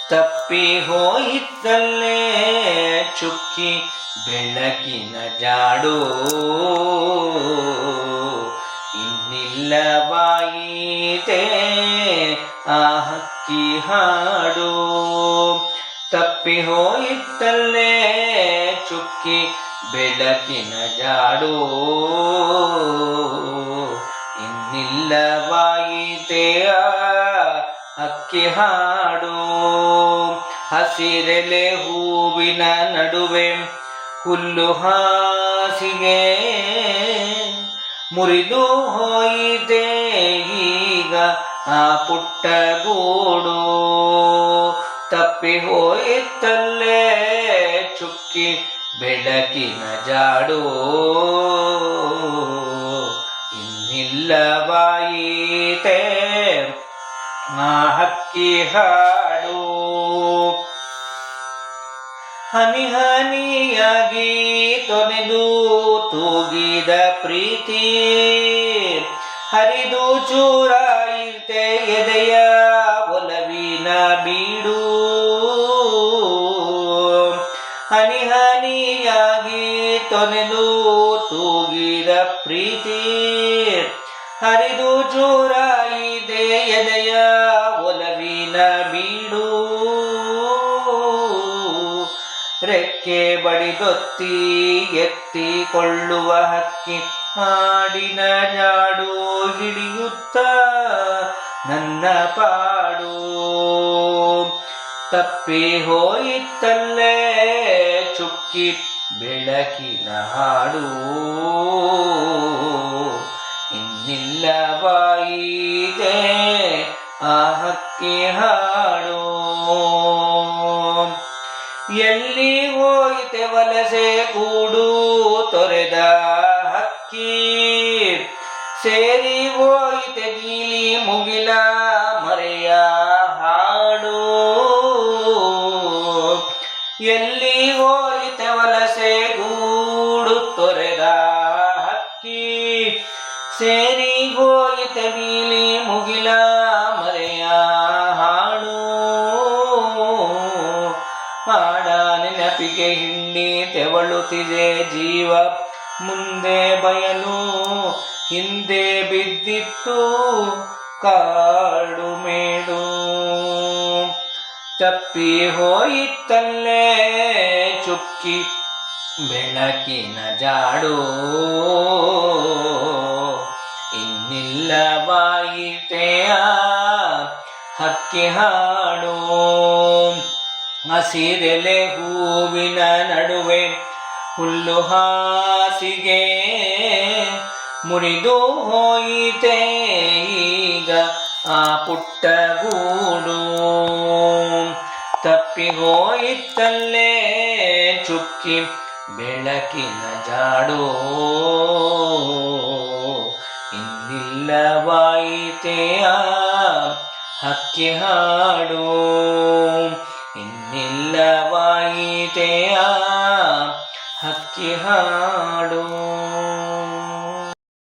ತಪ್ಪಿ ಹೋಯಿತಲ್ಲೇ ಚುಕ್ಕಿ ಬೆಳಕಿನ ಜಾಡು, ಇನ್ನಿಲ್ಲವಾಯಿತೆ ಆ ಹಕ್ಕಿ ಹಾಡು. ತಪ್ಪಿ ಹೋಯಿತಲ್ಲೇ ಚುಕ್ಕಿ ಬೆಳಕಿನ ಜಾಡು, ಇನ್ನಿಲ್ಲವಾಯಿತೆ ಆ ಹಕ್ಕಿ ಹಾಡು. ಹಸಿರೆಲೆ ಹೂವಿನ ನಡುವೆ ಹುಲ್ಲು ಹಾಸಿಗೆ ಮುರಿದು ಹೋಯಿತೆ ಈಗ ಆ ಪುಟ್ಟ ಗೂಡು. ತಪ್ಪಿ ಹೋಯಿತಲ್ಲೇ ಚುಕ್ಕಿ ಬೆಳಕಿನ ಜಾಡು, ಇನ್ನಿಲ್ಲವಾಯಿತೆ ಆ ಹಕ್ಕಿ ಹಾಡು. ಹನಿ ಹನಿಯಾಗಿ ತೊನೆದು ತೂಗಿದ ಪ್ರೀತಿ ಹರಿದು ಚೂರಾಯಿತೆ ಎದೆಯ ಒಲವಿನ ಬೀಡು. ಹನಿ ಹನಿಯಾಗಿ ತೊನೆದು ತೂಗಿದ ಪ್ರೀತಿ ಹರಿದು ಚೂರಾಯಿದೆ ಎದೆಯ ಒಲವಿನ ಬೀಡು. ರೆಕ್ಕೆ ಬಡಿದೊತ್ತಿ ಎತ್ತಿಕೊಳ್ಳುವ ಹಕ್ಕಿ ಹಾಡಿನ ಜಾಡು ಹಿಡಿಯುತ್ತ ನನ್ನ ಪಾಡು. ತಪ್ಪಿ ಹೋಯಿತಲ್ಲೇ ಚುಕ್ಕಿ ಬೆಳಕಿನ ಹಾಡು, ಇನ್ನಿಲ್ಲವಾಯಿತೆ ಆ ಹಕ್ಕಿ ಹಾಡು. ಎಲ್ಲಿ ಹೋಯಿತೆ ವಲಸೆ ಗೂಡು ತೊರೆದ ಹಕ್ಕಿ, ಸೇರಿ ಹೋಯಿತೆ ಗೀಲಿ ಮುಗಿಲ ಮರೆಯ ಹಾಡು. ಎಲ್ಲಿ ಹೋಯಿತೆ ವಲಸೆ ಗೂಡು ತೊರೆದ ಹಕ್ಕಿ, ಸೇರಿ ಹೋಯಿತೆ ಗೀಲಿ ಮುಗಿಲ ಮರೆಯ ಹಾಡು. ಹಾಡ ನೆನಪಿಗೆ ಹಿಂಡಿ ತೆವಳುತ್ತಿದೆ ಜೀವ ಮುಂದೆ ಬಯಲು, ಹಿಂದೆ ಬಿದ್ದಿತ್ತು ಕಾಡು ಮೇಡು. ತಪ್ಪಿ ಹೋಯಿತಲ್ಲೇ ಚುಕ್ಕಿ ಬೆಳಕಿನ ಜಾಡು, ಇನ್ನಿಲ್ಲವಾಯಿತೆ ಆ ಹಕ್ಕಿ ಹಾಡು. ಹಸಿರೆಲೆ ಹೂವಿನ ನಡುವೆ ಹುಲ್ಲು ಹಾಸಿಗೆ ಮುರಿದು ಹೋಯಿತೆ ಈಗ ಆ ಪುಟ್ಟ ಗೂಡು. ತಪ್ಪಿ ಹೋಯಿತಲ್ಲೇ ಚುಕ್ಕಿ ಬೆಳಕಿನ ಜಾಡು, ಇನ್ನಿಲ್ಲವಾಯಿತೆ ಆ ಹಕ್ಕಿ ಹಾಡು, ಇನ್ನಿಲ್ಲವಾಯಿತೆ ಆ ಹಕ್ಕಿ ಹಾಡು.